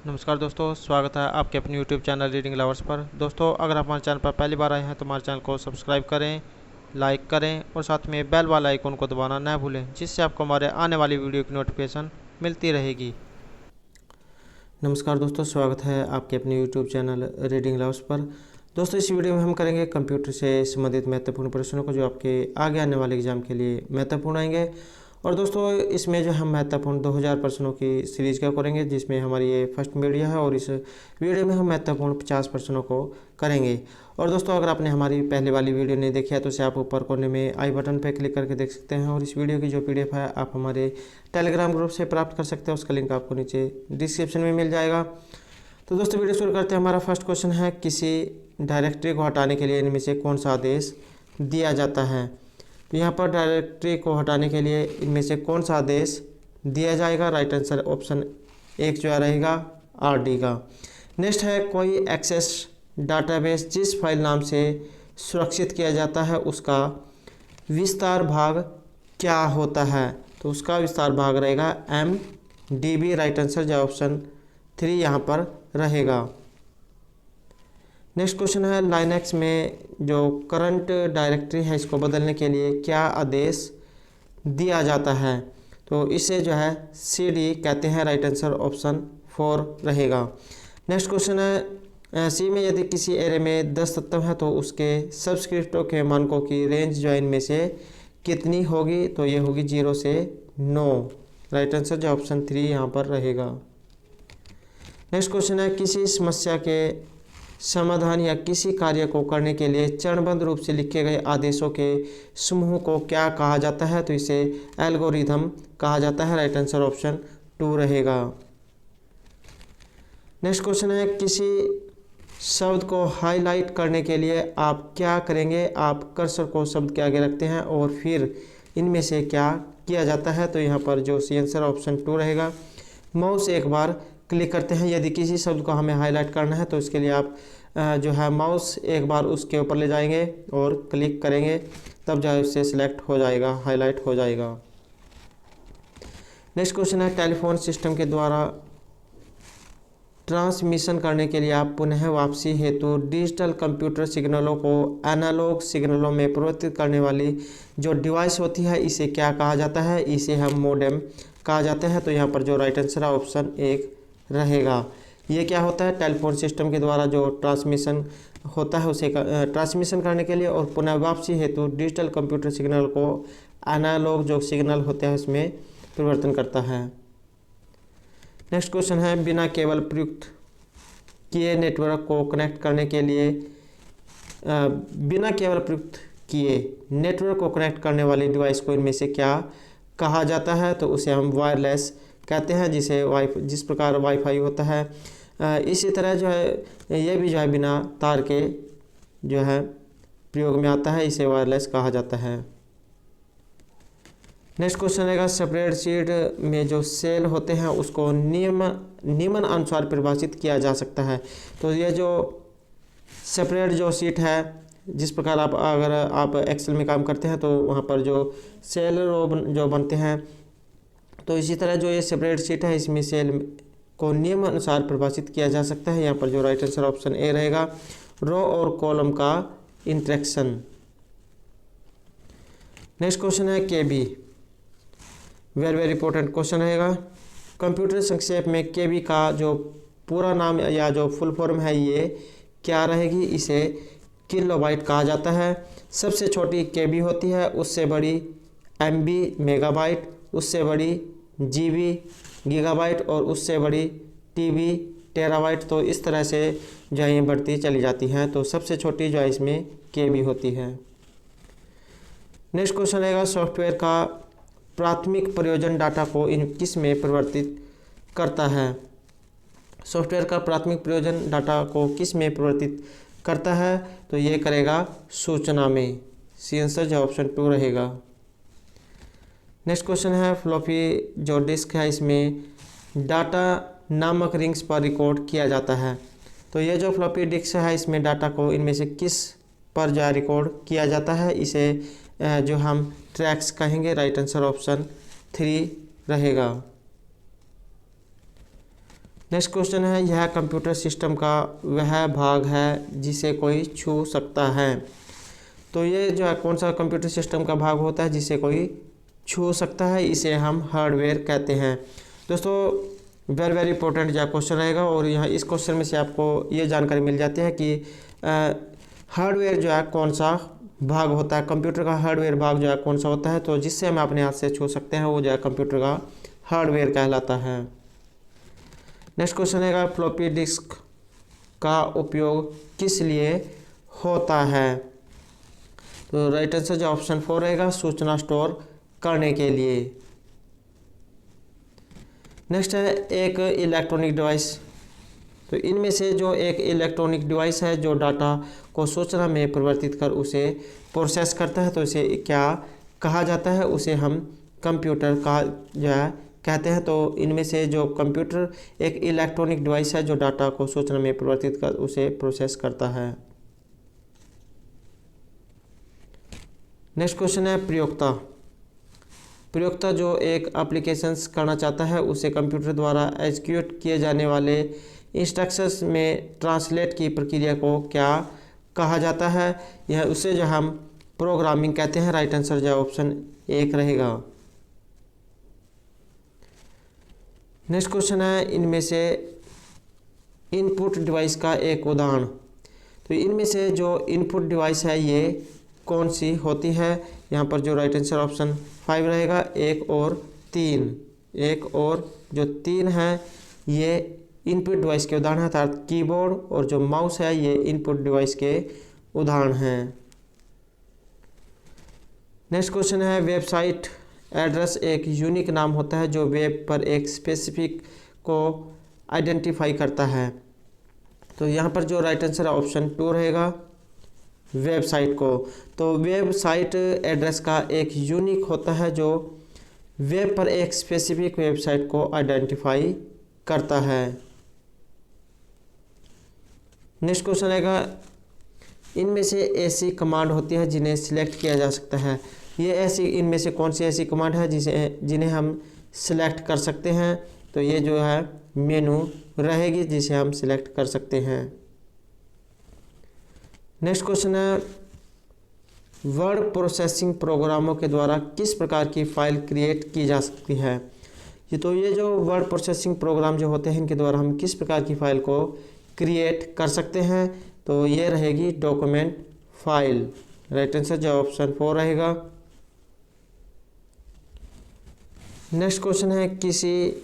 नमस्कार दोस्तों, स्वागत है आपके अपने YouTube चैनल रीडिंग लवर्स पर। दोस्तों, अगर आप हमारे चैनल पर पहली बार आए हैं तो हमारे चैनल को सब्सक्राइब करें, लाइक करें और साथ में बेल वाला आइकन को दबाना ना भूलें, जिससे आपको हमारे आने वाली वीडियो की नोटिफिकेशन मिलती रहेगी। नमस्कार दोस्तों, स्वागत है आपके अपने YouTube चैनल रीडिंग लवर्स पर। दोस्तों, इस वीडियो में हम करेंगे कंप्यूटर से संबंधित महत्वपूर्ण प्रश्नों को जो आपके आगे आने वाले एग्जाम के लिए महत्वपूर्ण आएंगे। और दोस्तों, इसमें जो हम महत्वपूर्ण 2000 प्रश्नों की सीरीज का करेंगे, जिसमें हमारी ये फर्स्ट वीडियो है और इस वीडियो में हम महत्वपूर्ण 50 प्रश्नों को करेंगे। और दोस्तों, अगर आपने हमारी पहले वाली वीडियो नहीं देखी है तो इसे आप ऊपर कोने में आई बटन पर क्लिक करके देख सकते हैं। और इस वीडियो की जो PDF है आप हमारे टेलीग्राम ग्रुप से प्राप्त कर सकते हैं, उसका लिंक आपको नीचे डिस्क्रिप्शन में मिल जाएगा। तो दोस्तों, वीडियो शुरू करते हैं। हमारा फर्स्ट क्वेश्चन है, किसी डायरेक्टरी को हटाने के लिए इनमें से कौन सा आदेश दिया जाता है। तो यहाँ पर डायरेक्टरी को हटाने के लिए इनमें से कौन सा आदेश दिया जाएगा। राइट आंसर ऑप्शन 1 जो रहेगा RD का। नेक्स्ट है, कोई एक्सेस डाटाबेस जिस फाइल नाम से सुरक्षित किया जाता है उसका विस्तार भाग क्या होता है। तो उसका विस्तार भाग रहेगा MDB। राइट आंसर जो ऑप्शन 3 यहाँ पर रहेगा। नेक्स्ट क्वेश्चन है, लाइनक्स में जो करंट डायरेक्टरी है इसको बदलने के लिए क्या आदेश दिया जाता है। तो इसे जो है CD कहते हैं। राइट आंसर ऑप्शन 4 रहेगा। नेक्स्ट क्वेश्चन है, C में यदि किसी एरे में 10 तत्व हैं तो उसके सबस्क्रिप्टों के मानकों की रेंज जो इनमें से कितनी होगी। तो ये होगी 0 से 9। राइट आंसर जो ऑप्शन 3 यहाँ पर रहेगा। नेक्स्ट क्वेश्चन है, किसी समस्या के समाधान या किसी कार्य को करने के लिए चरणबद्ध रूप से लिखे गए आदेशों के समूह को क्या कहा जाता है। तो इसे एल्गोरिथम कहा जाता है। राइट आंसर ऑप्शन 2 रहेगा। नेक्स्ट क्वेश्चन है, किसी शब्द को हाईलाइट करने के लिए आप क्या करेंगे। आप कर्सर को शब्द के आगे रखते हैं और फिर इनमें से क्या किया जाता है। तो यहाँ पर जो सी आंसर ऑप्शन 2 रहेगा। माउस एक बार क्लिक करते हैं। यदि किसी शब्द को हमें हाईलाइट करना है तो इसके लिए आप जो है माउस एक बार उसके ऊपर ले जाएंगे और क्लिक करेंगे, तब जो है उससे सिलेक्ट हो जाएगा, हाईलाइट हो जाएगा। नेक्स्ट क्वेश्चन है, टेलीफोन सिस्टम के द्वारा ट्रांसमिशन करने के लिए आप पुनः वापसी हेतु डिजिटल कंप्यूटर सिग्नलों को एनालॉग सिग्नलों में परिवर्तित करने वाली जो डिवाइस होती है इसे क्या कहा जाता है। इसे हम मोडेम कहा जाता है। तो यहाँ पर जो राइट आंसर है ऑप्शन 1 रहेगा। ये क्या होता है, टेलीफोन सिस्टम के द्वारा जो ट्रांसमिशन होता है उसे ट्रांसमिशन करने के लिए और पुनः वापसी हेतु डिजिटल कंप्यूटर सिग्नल को एनालॉग जो सिग्नल होते हैं उसमें परिवर्तन करता है। नेक्स्ट क्वेश्चन है, बिना केबल प्रयुक्त किए नेटवर्क को कनेक्ट करने के लिए बिना केबल प्रयुक्त किए नेटवर्क को कनेक्ट करने वाली डिवाइस को इनमें से क्या कहा जाता है। तो उसे हम वायरलेस कहते हैं, जिस प्रकार वाईफाई होता है इसी तरह जो है ये भी जो है बिना तार के जो है प्रयोग में आता है, इसे वायरलेस कहा जाता है। नेक्स्ट क्वेश्चन रहेगा, स्प्रेडशीट में जो सेल होते हैं उसको निम्न अनुसार परिभाषित किया जा सकता है। तो ये जो स्प्रेड जो शीट है, जिस प्रकार अगर आप एक्सेल में काम करते हैं तो वहाँ पर जो सेल रो जो बनते हैं, तो इसी तरह जो ये स्प्रेडशीट है इसमें सेल को नियम अनुसार परिभाषित किया जा सकता है। यहाँ पर जो राइट आंसर ऑप्शन A रहेगा, रो और कॉलम का इंटरेक्शन। नेक्स्ट क्वेश्चन है, KB वेरी इंपॉर्टेंट क्वेश्चन रहेगा। कंप्यूटर संक्षेप में KB का जो पूरा नाम या जो फुल फॉर्म है ये क्या रहेगी। इसे किलोबाइट कहा जाता है। सबसे छोटी KB होती है, उससे बड़ी MB मेगाबाइट, उससे बड़ी GB गीगाबाइट और उससे बड़ी TB टेराबाइट। तो इस तरह से जो है ये बढ़ती चली जाती हैं। तो सबसे छोटी जो है इसमें KB होती है। नेक्स्ट क्वेश्चन रहेगा, सॉफ्टवेयर का प्राथमिक प्रयोजन डाटा को किस में परिवर्तित करता है। सॉफ्टवेयर का प्राथमिक प्रयोजन डाटा को किस में परिवर्तित करता है। तो ये करेगा सूचना में। सी आंसर जो ऑप्शन 2 रहेगा। नेक्स्ट क्वेश्चन है, फ्लॉपी जो डिस्क है इसमें डाटा नामक रिंग्स पर रिकॉर्ड किया जाता है। तो ये जो फ्लॉपी डिस्क है इसमें डाटा को इनमें से किस पर जो रिकॉर्ड किया जाता है, इसे जो हम ट्रैक्स कहेंगे। राइट आंसर ऑप्शन 3 रहेगा। नेक्स्ट क्वेश्चन है, यह कंप्यूटर सिस्टम का वह भाग है जिसे कोई छू सकता है। तो ये जो है कौन सा कंप्यूटर सिस्टम का भाग होता है जिसे कोई छू सकता है, इसे हम हार्डवेयर कहते हैं। दोस्तों वेरी वेरी इंपॉर्टेंट जो क्वेश्चन रहेगा, और यहाँ इस क्वेश्चन में से आपको ये जानकारी मिल जाती है कि हार्डवेयर जो है कौन सा भाग होता है, कंप्यूटर का हार्डवेयर भाग जो है कौन सा होता है। तो जिससे हम अपने हाथ से छू सकते हैं वो जो है कंप्यूटर का हार्डवेयर कहलाता है। नेक्स्ट क्वेश्चन है, फ्लॉपी डिस्क का उपयोग किस लिए होता है। तो राइट आंसर जो ऑप्शन 4 रहेगा, सूचना स्टोर करने के लिए। नेक्स्ट है, एक इलेक्ट्रॉनिक डिवाइस। तो इनमें से जो एक इलेक्ट्रॉनिक डिवाइस है जो डाटा को सूचना में परिवर्तित कर उसे प्रोसेस करता है, तो इसे क्या कहा जाता है, उसे हम कंप्यूटर का जो है कहते हैं। तो इनमें से जो कंप्यूटर एक इलेक्ट्रॉनिक डिवाइस है जो डाटा को सूचना में परिवर्तित कर उसे प्रोसेस करता है। नेक्स्ट क्वेश्चन है, प्रयोक्ता। प्रयोक्ता जो एक एप्लीकेशंस करना चाहता है उसे कंप्यूटर द्वारा एग्जीक्यूट किए जाने वाले इंस्ट्रक्शंस में ट्रांसलेट की प्रक्रिया को क्या कहा जाता है, यह उसे जो हम प्रोग्रामिंग कहते हैं। राइट आंसर जो ऑप्शन 1 रहेगा। नेक्स्ट क्वेश्चन है, इनमें से इनपुट डिवाइस का एक उदाहरण। तो इनमें से जो इनपुट डिवाइस है ये कौन सी होती है, यहाँ पर जो राइट आंसर ऑप्शन 5 रहेगा। 1 और 3, 1 और जो 3 है ये इनपुट डिवाइस के उदाहरण हैं, अर्थात कीबोर्ड और जो माउस है ये इनपुट डिवाइस के उदाहरण हैं। नेक्स्ट क्वेश्चन है, वेबसाइट एड्रेस एक यूनिक नाम होता है जो वेब पर एक स्पेसिफिक को आइडेंटिफाई करता है। तो यहाँ पर जो राइट आंसर है ऑप्शन 2 रहेगा, वेबसाइट को। तो वेबसाइट एड्रेस का एक यूनिक होता है जो वेब पर एक स्पेसिफिक वेबसाइट को आइडेंटिफाई करता है। नेक्स्ट क्वेश्चन रहेगा, इनमें से ऐसी कमांड होती है जिन्हें सिलेक्ट किया जा सकता है। ये ऐसी इनमें से कौन सी ऐसी कमांड है जिन्हें हम सिलेक्ट कर सकते हैं, तो ये जो है मेनू रहेगी जिसे हम सिलेक्ट कर सकते हैं। नेक्स्ट क्वेश्चन है, वर्ड प्रोसेसिंग प्रोग्रामों के द्वारा किस प्रकार की फ़ाइल क्रिएट की जा सकती है। ये जो वर्ड प्रोसेसिंग प्रोग्राम जो होते हैं इनके द्वारा हम किस प्रकार की फ़ाइल को क्रिएट कर सकते हैं, तो ये रहेगी डॉक्यूमेंट फाइल। राइट आंसर जो ऑप्शन 4 रहेगा। नेक्स्ट क्वेश्चन है, किसी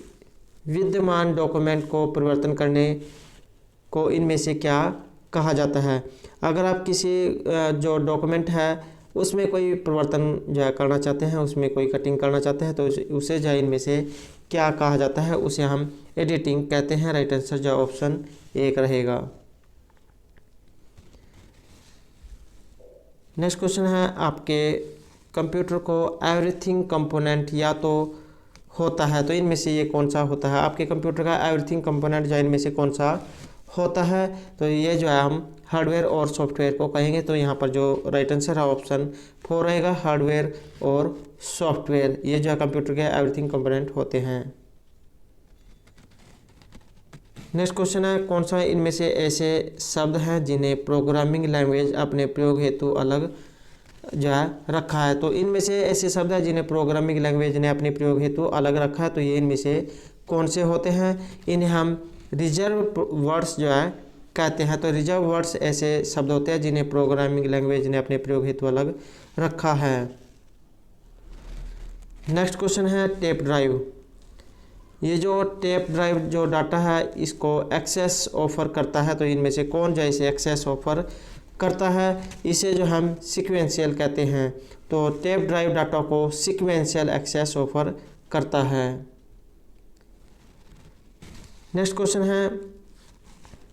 विद्यमान डॉक्यूमेंट को परिवर्तन करने को इनमें से क्या कहा जाता है। अगर आप किसी जो डॉक्यूमेंट है उसमें कोई परिवर्तन जो है करना चाहते हैं, उसमें कोई कटिंग करना चाहते हैं, तो उसे जो है इनमें से क्या कहा जाता है, उसे हम एडिटिंग कहते हैं। राइट आंसर जो ऑप्शन 1 रहेगा। नेक्स्ट क्वेश्चन है, आपके कंप्यूटर को एवरीथिंग कंपोनेंट या तो होता है, तो इनमें से ये कौन सा होता है। आपके कंप्यूटर का एवरीथिंग कंपोनेंट जो इनमें से कौन सा होता है, तो ये जो है हम हार्डवेयर और सॉफ्टवेयर को कहेंगे। तो यहाँ पर जो राइट आंसर है ऑप्शन 4 रहेगा, हार्डवेयर और सॉफ्टवेयर, ये जो है कंप्यूटर के एवरीथिंग कंपोनेंट होते हैं। नेक्स्ट क्वेश्चन है, कौन सा इनमें से ऐसे शब्द हैं जिन्हें प्रोग्रामिंग लैंग्वेज अपने प्रयोग हेतु अलग जो है रखा है। तो इनमें से ऐसे शब्द हैं जिन्हें प्रोग्रामिंग लैंग्वेज ने अपने प्रयोग हेतु अलग रखा है, तो ये इनमें से कौन से होते हैं, इन्हें हम रिजर्व वर्ड्स जो है कहते हैं। तो रिजर्व वर्ड्स ऐसे शब्द होते हैं जिन्हें प्रोग्रामिंग लैंग्वेज ने अपने प्रयोग हेतु अलग रखा है। नेक्स्ट क्वेश्चन है, टेप ड्राइव। ये जो टेप ड्राइव जो डाटा है इसको एक्सेस ऑफर करता है, तो इनमें से कौन जो इसे एक्सेस ऑफर करता है, इसे जो हम सीक्वेंशियल कहते हैं। तो टेप ड्राइव डाटा को सीक्वेंशियल एक्सेस ऑफर करता है। नेक्स्ट क्वेश्चन है,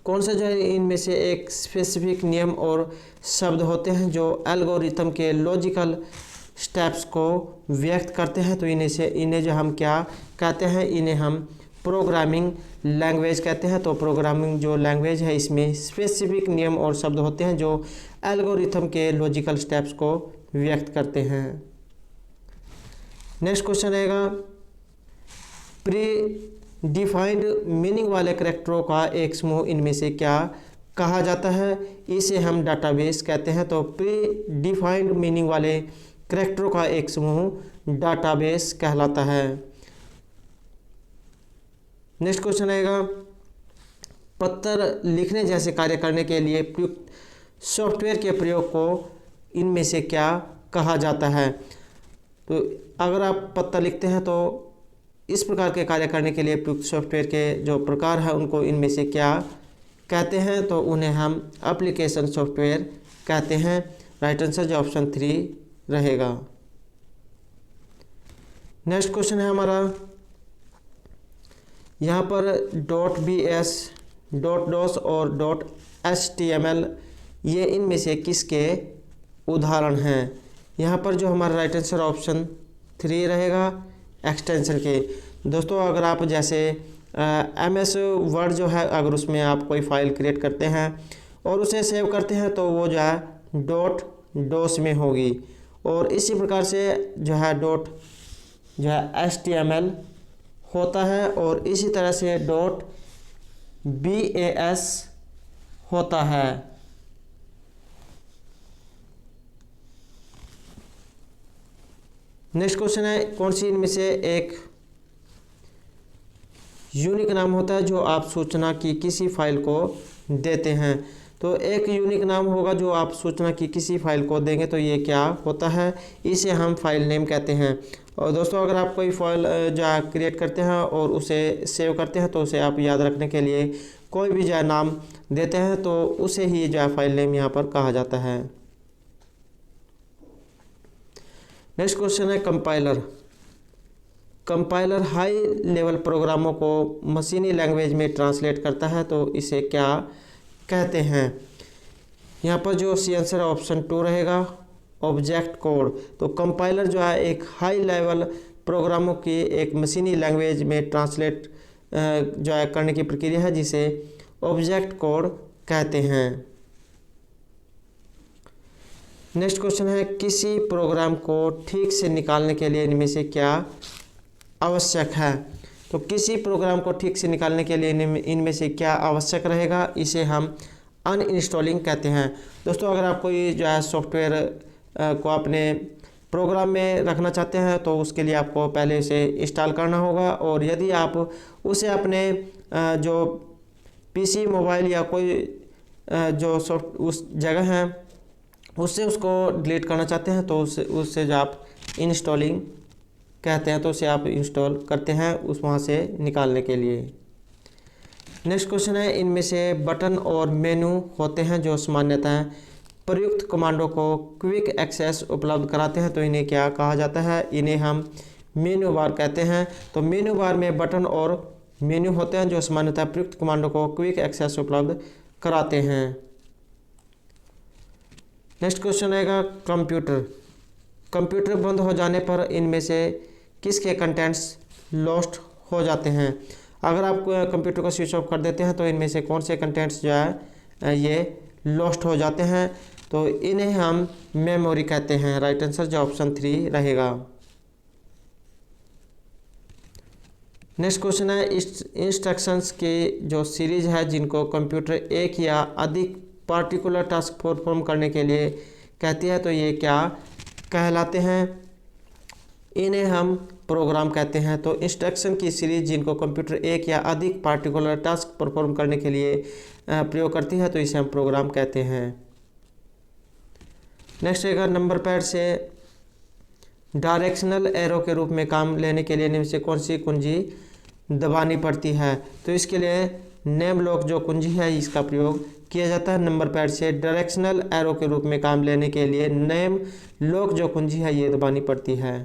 कौन सा जो है इनमें से एक स्पेसिफिक नियम और शब्द होते हैं जो एल्गोरिथम के लॉजिकल स्टेप्स को व्यक्त करते हैं, तो इन्हें जो हम क्या कहते हैं, इन्हें हम प्रोग्रामिंग लैंग्वेज कहते हैं। तो प्रोग्रामिंग जो लैंग्वेज है इसमें स्पेसिफिक नियम और शब्द होते हैं जो एल्गोरिथम के लॉजिकल स्टेप्स को व्यक्त करते हैं। नेक्स्ट क्वेश्चन रहेगा, प्री डिफाइंड मीनिंग वाले कैरेक्टरों का एक समूह इनमें से क्या कहा जाता है? इसे हम डाटाबेस कहते हैं। तो प्री डिफाइंड मीनिंग वाले कैरेक्टरों का एक समूह डाटाबेस कहलाता है। नेक्स्ट क्वेश्चन आएगा, पत्र लिखने जैसे कार्य करने के लिए प्रयुक्त सॉफ्टवेयर के प्रयोग को इनमें से क्या कहा जाता है? तो अगर आप पत्र लिखते हैं तो इस प्रकार के कार्य करने के लिए प्रयुक्त सॉफ्टवेयर के जो प्रकार है उनको इनमें से क्या कहते हैं? तो उन्हें हम एप्लीकेशन सॉफ्टवेयर कहते हैं। राइट आंसर जो ऑप्शन 3 रहेगा। नेक्स्ट क्वेश्चन है हमारा, यहाँ पर .bs, .dos और .html ये इनमें से किसके उदाहरण हैं? यहाँ पर जो हमारा राइट आंसर ऑप्शन 3 रहेगा, एक्सटेंशन के। दोस्तों अगर आप जैसे MS वर्ड जो है, अगर उसमें आप कोई फाइल क्रिएट करते हैं और उसे सेव करते हैं तो वो जो है .dos में होगी, और इसी प्रकार से जो है .html होता है, और इसी तरह से .bas होता है। नेक्स्ट क्वेश्चन है, कौन सी इनमें से एक यूनिक नाम होता है जो आप सूचना की किसी फाइल को देते हैं? तो एक यूनिक नाम होगा जो आप सूचना की किसी फाइल को देंगे, तो ये क्या होता है? इसे हम फाइल नेम कहते हैं। और दोस्तों अगर आप कोई फाइल जो क्रिएट करते हैं और उसे सेव करते हैं तो उसे आप याद रखने के लिए कोई भी जो नाम देते हैं तो उसे ही जो फाइल नेम यहाँ पर कहा जाता है। नेक्स्ट क्वेश्चन है, कंपाइलर। कंपाइलर हाई लेवल प्रोग्रामों को मशीनी लैंग्वेज में ट्रांसलेट करता है, तो इसे क्या कहते हैं? यहाँ पर जो सी आंसर ऑप्शन 2 रहेगा, ऑब्जेक्ट कोड। तो कंपाइलर जो है एक हाई लेवल प्रोग्रामों की एक मशीनी लैंग्वेज में ट्रांसलेट जो है करने की प्रक्रिया है, जिसे ऑब्जेक्ट कोड कहते हैं। नेक्स्ट क्वेश्चन है, किसी प्रोग्राम को ठीक से निकालने के लिए इनमें से क्या आवश्यक है? तो किसी प्रोग्राम को ठीक से निकालने के लिए इनमें से क्या आवश्यक रहेगा? इसे हम अनइंस्टॉलिंग कहते हैं। दोस्तों अगर आप कोई जो है सॉफ्टवेयर को अपने प्रोग्राम में रखना चाहते हैं तो उसके लिए आपको पहले उसे इंस्टॉल करना होगा, और यदि आप उसे अपने जो PC, मोबाइल या कोई जो उस जगह है उससे उसको डिलीट करना चाहते हैं तो उससे जो आप इंस्टॉलिंग कहते हैं, तो उसे आप इंस्टॉल करते हैं उस वहाँ से निकालने के लिए। नेक्स्ट क्वेश्चन है, इनमें से बटन और मेनू होते हैं जो सामान्यतः प्रयुक्त कमांडों को क्विक एक्सेस उपलब्ध कराते हैं, तो इन्हें क्या कहा जाता है? इन्हें हम मेनू बार कहते हैं। तो मेनू बार में बटन और मेनू होते हैं जो सामान्यतः प्रयुक्त कमांडों को क्विक एक्सेस उपलब्ध कराते हैं। नेक्स्ट क्वेश्चन आएगा, कंप्यूटर। कंप्यूटर बंद हो जाने पर इनमें से किसके कंटेंट्स लॉस्ट हो जाते हैं? अगर आप कंप्यूटर को स्विच ऑफ कर देते हैं तो इनमें से कौन से कंटेंट्स जो है ये लॉस्ट हो जाते हैं? तो इन्हें हम मेमोरी कहते हैं। राइट आंसर जो ऑप्शन 3 रहेगा। नेक्स्ट क्वेश्चन है, इंस्ट्रक्शंस की जो सीरीज है जिनको कंप्यूटर एक या अधिक पार्टिकुलर टास्क परफॉर्म करने के लिए कहती है, तो ये क्या कहलाते हैं? इन्हें हम प्रोग्राम कहते हैं। तो इंस्ट्रक्शन की सीरीज जिनको कंप्यूटर एक या अधिक पार्टिकुलर टास्क परफॉर्म करने के लिए प्रयोग करती है, तो इसे हम प्रोग्राम कहते हैं। नेक्स्ट रहेगा, नंबर पैड से डायरेक्शनल एरो के रूप में काम लेने के लिए इनमें से कौन सी कुंजी दबानी पड़ती है? तो इसके लिए नेम लॉक जो कुंजी है इसका प्रयोग किया जाता है। नंबर पैड से डायरेक्शनल एरो के रूप में काम लेने के लिए नेम लॉक जो कुंजी है ये दबानी पड़ती है।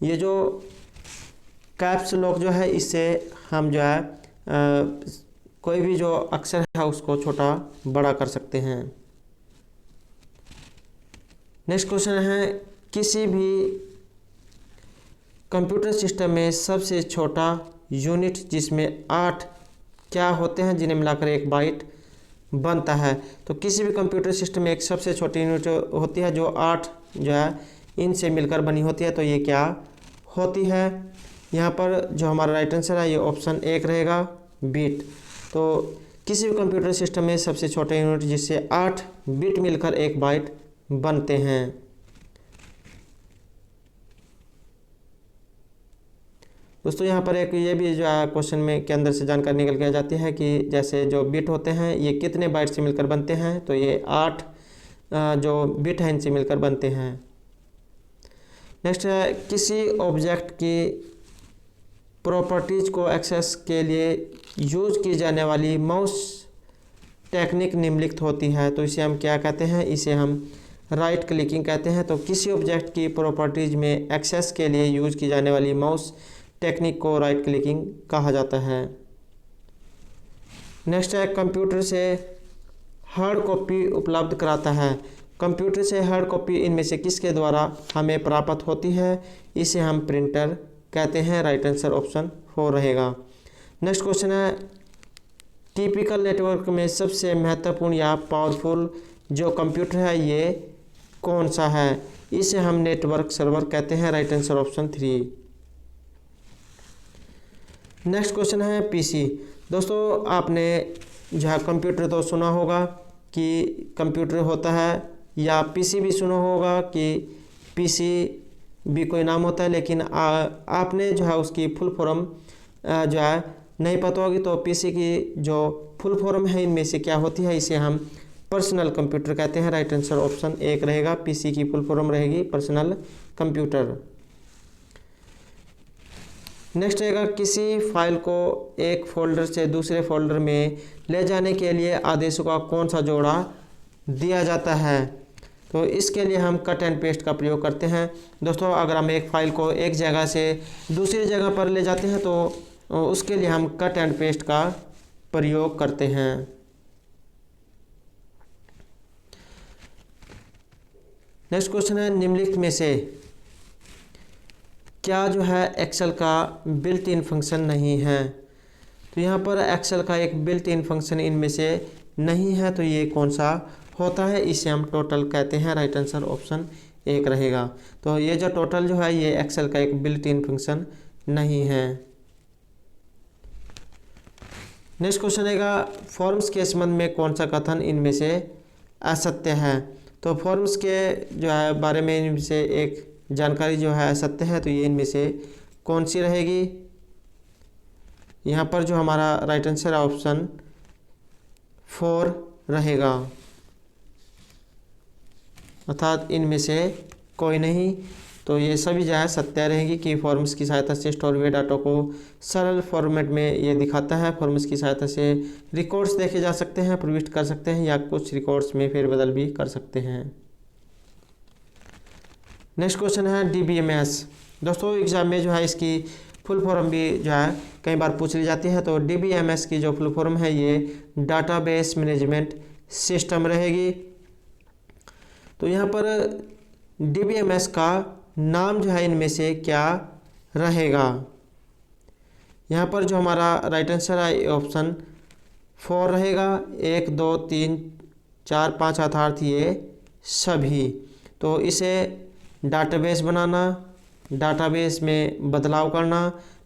ये जो कैप्स लॉक जो है इससे हम जो है कोई भी जो अक्षर है उसको छोटा बड़ा कर सकते हैं। नेक्स्ट क्वेश्चन है, किसी भी कंप्यूटर सिस्टम में सबसे छोटा यूनिट जिसमें 8 क्या होते हैं जिन्हें मिलाकर एक बाइट बनता है? तो किसी भी कंप्यूटर सिस्टम में एक सबसे छोटी यूनिट होती है जो 8 जो है इनसे मिलकर बनी होती है, तो ये क्या होती है? यहाँ पर जो हमारा राइट आंसर है ये ऑप्शन 1 रहेगा, बिट। तो किसी भी कंप्यूटर सिस्टम में सबसे छोटा यूनिट जिससे 8 बिट मिलकर 1 बाइट बनते हैं। दोस्तों यहाँ पर एक ये भी जो है क्वेश्चन में के अंदर से जानकारी निकल के आ जाती है कि जैसे जो बिट होते हैं ये कितने बाइट से मिलकर बनते हैं, तो ये 8 जो बिट हैं इनसे मिलकर बनते हैं। नेक्स्ट है, किसी ऑब्जेक्ट की प्रॉपर्टीज को एक्सेस के लिए यूज की जाने वाली माउस टेक्निक निम्नलिखित होती है, तो इसे हम क्या कहते हैं, इसे हम राइट क्लिकिंग कहते हैं। तो किसी ऑब्जेक्ट की प्रॉपर्टीज में एक्सेस के लिए यूज की जाने वाली माउस टेक्निक को राइट क्लिकिंग कहा जाता है। नेक्स्ट है, कंप्यूटर से हार्ड कॉपी उपलब्ध कराता है। कंप्यूटर से हार्ड कॉपी इनमें से किसके द्वारा हमें प्राप्त होती है, इसे हम प्रिंटर कहते हैं। राइट आंसर ऑप्शन 4 रहेगा। नेक्स्ट क्वेश्चन है, टिपिकल नेटवर्क में सबसे महत्वपूर्ण या पावरफुल जो कंप्यूटर है ये कौन सा है, इसे हम नेटवर्क सर्वर कहते हैं। Right answer option 3। Next question है, पीसी। दोस्तों आपने जो है कंप्यूटर तो सुना होगा कि कंप्यूटर होता है, या पीसी भी सुना होगा कि पीसी भी कोई नाम होता है, लेकिन आपने जो है उसकी फुल फॉर्म जो है नहीं पता होगी। तो पीसी की जो फुल फॉर्म है इनमें से क्या होती है, इसे हम पर्सनल कंप्यूटर कहते हैं। राइट आंसर ऑप्शन 1 रहेगा, पीसी की फुल फॉर्म रहेगी पर्सनल कंप्यूटर। नेक्स्ट रहेगा, किसी फाइल को एक फोल्डर से दूसरे फोल्डर में ले जाने के लिए आदेशों का कौन सा जोड़ा दिया जाता है, तो इसके लिए हम कट एंड पेस्ट का प्रयोग करते हैं। दोस्तों अगर हम एक फाइल को एक जगह से दूसरी जगह पर ले जाते हैं तो उसके लिए हम कट एंड पेस्ट का प्रयोग करते हैं। नेक्स्ट क्वेश्चन है, निम्नलिखित में से क्या जो है एक्सेल का बिल्ट इन फंक्शन नहीं है, तो यहाँ पर एक्सेल का एक बिल्ट इन फंक्शन इनमें से नहीं है, तो ये कौन सा होता है, इसे हम टोटल कहते हैं। राइट आंसर ऑप्शन 1 रहेगा। तो ये जो टोटल जो है ये एक्सेल का एक बिल्ट इन फंक्शन नहीं है। नेक्स्ट क्वेश्चन रहेगा, फॉर्म्स के संबंध में कौन सा कथन इनमें से असत्य है, तो फॉर्म्स के जो है बारे में इनमें से एक जानकारी जो है असत्य है, तो ये इनमें से कौन सी रहेगी। यहाँ पर जो हमारा राइट आंसर ऑप्शन 4 रहेगा, अर्थात इनमें से कोई नहीं। तो ये सभी जो है सत्य रहेगी कि फॉर्म्स की सहायता से स्टोर हुए डाटा को सरल फॉर्मेट में ये दिखाता है। फॉर्म्स की सहायता से रिकॉर्ड्स देखे जा सकते हैं, प्रविष्ट कर सकते हैं, या कुछ रिकॉर्ड्स में फेरबदल भी कर सकते हैं। नेक्स्ट क्वेश्चन है, डीबीएमएस। दोस्तों एग्जाम में जो है इसकी फुल फॉर्म भी जो है कई बार पूछ ली जाती है। तो डीबीएमएस की जो फुल फॉर्म है ये डाटाबेस मैनेजमेंट सिस्टम रहेगी। तो यहाँ पर डीबीएमएस का नाम जो है इनमें से क्या रहेगा, यहाँ पर जो हमारा राइट आंसर है ऑप्शन 4 रहेगा। 1 2 3 4 5 अर्थात ये सभी। तो इसे डाटाबेस बनाना, डाटाबेस में बदलाव करना,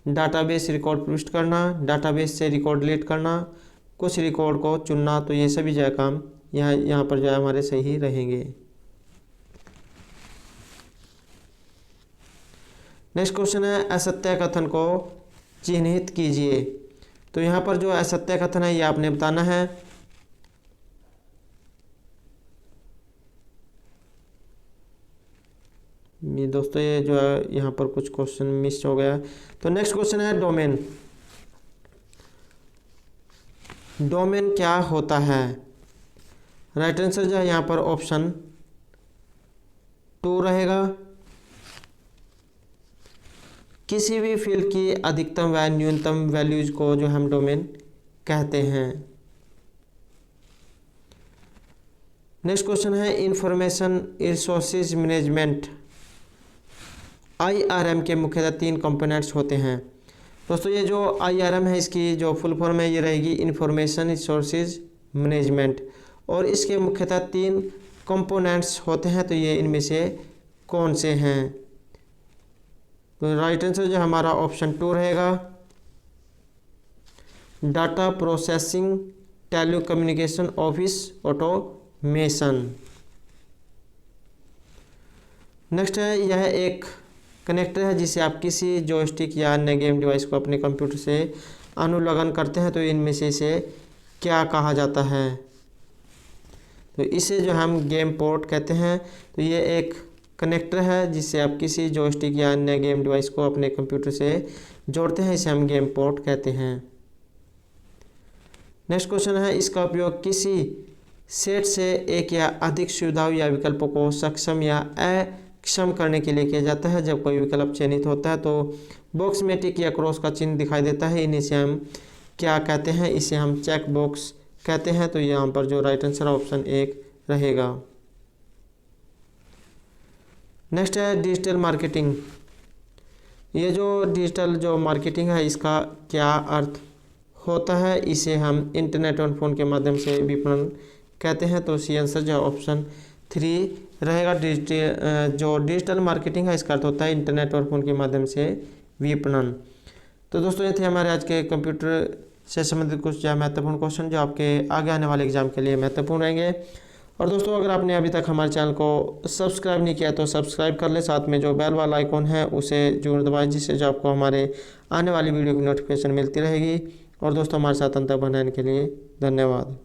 डाटाबेस रिकॉर्ड प्रविष्ट करना, डाटाबेस से रिकॉर्ड डिलीट करना, कुछ रिकॉर्ड को चुनना, तो ये सभी जो है काम यहाँ पर जो है हमारे सही रहेंगे। नेक्स्ट क्वेश्चन है, असत्य कथन को चिन्हित कीजिए। तो यहाँ पर जो असत्य कथन है ये आपने बताना है। दोस्तों ये जो है यहाँ पर कुछ क्वेश्चन मिस हो गया। तो नेक्स्ट क्वेश्चन है, डोमेन। डोमेन क्या होता है, राइट आंसर जो है यहाँ पर ऑप्शन 2 रहेगा। किसी भी फील्ड की अधिकतम व न्यूनतम वैल्यूज को जो हम डोमेन कहते हैं। नेक्स्ट क्वेश्चन है, इंफॉर्मेशन रिसोर्सेज मैनेजमेंट IRM के मुख्यतः 3 कंपोनेंट्स होते हैं। दोस्तों ये जो IRM है इसकी जो फुल फॉर्म है ये रहेगी इंफॉर्मेशन रिसोर्सेज मैनेजमेंट, और इसके मुख्यतः 3 कंपोनेंट्स होते हैं। तो ये इनमें से कौन से हैं, तो राइट आंसर जो हमारा ऑप्शन 2 रहेगा, data processing telecommunication office automation. Next है, यह एक कनेक्टर है जिसे आप किसी जॉयस्टिक या अन्य गेम डिवाइस को अपने कंप्यूटर से अनुलग्न करते हैं, तो इनमें से इसे क्या कहा जाता है? तो इसे जो हम गेम पोर्ट कहते हैं। तो ये एक कनेक्टर है जिससे आप किसी जॉयस्टिक या अन्य गेम डिवाइस को अपने कंप्यूटर से जोड़ते हैं, इसे हम गेम पोर्ट कहते हैं। नेक्स्ट क्वेश्चन है, इसका उपयोग किसी सेट से एक या अधिक सुविधाओं या विकल्पों को सक्षम या अक्षम करने के लिए किया जाता है। जब कोई विकल्प चयनित होता है तो बॉक्स में टिक या क्रॉस का चिन्ह दिखाई देता है, इन्हें से हम क्या कहते हैं? इसे हम चेक बॉक्स कहते हैं। तो यहाँ पर जो राइट आंसर ऑप्शन 1 रहेगा। नेक्स्ट है डिजिटल मार्केटिंग। ये जो डिजिटल जो मार्केटिंग है इसका क्या अर्थ होता है? इसे हम इंटरनेट और फ़ोन के माध्यम से विपणन कहते हैं। तो सी आंसर जो ऑप्शन 3 रहेगा। जो डिजिटल मार्केटिंग है इसका अर्थ होता है इंटरनेट और फ़ोन के माध्यम से विपणन। तो दोस्तों ये थे हमारे आज के कंप्यूटर से संबंधित कुछ महत्वपूर्ण क्वेश्चन जो आपके आगे आने वाले एग्जाम के लिए महत्वपूर्ण रहेंगे। और दोस्तों अगर आपने अभी तक हमारे चैनल को सब्सक्राइब नहीं किया तो सब्सक्राइब कर लें, साथ में जो बेल वाला आइकॉन है उसे जरूर दबाएं, जिससे जो आपको हमारे आने वाली वीडियो की नोटिफिकेशन मिलती रहेगी। और दोस्तों हमारे साथ अंत तक बनाने के लिए धन्यवाद।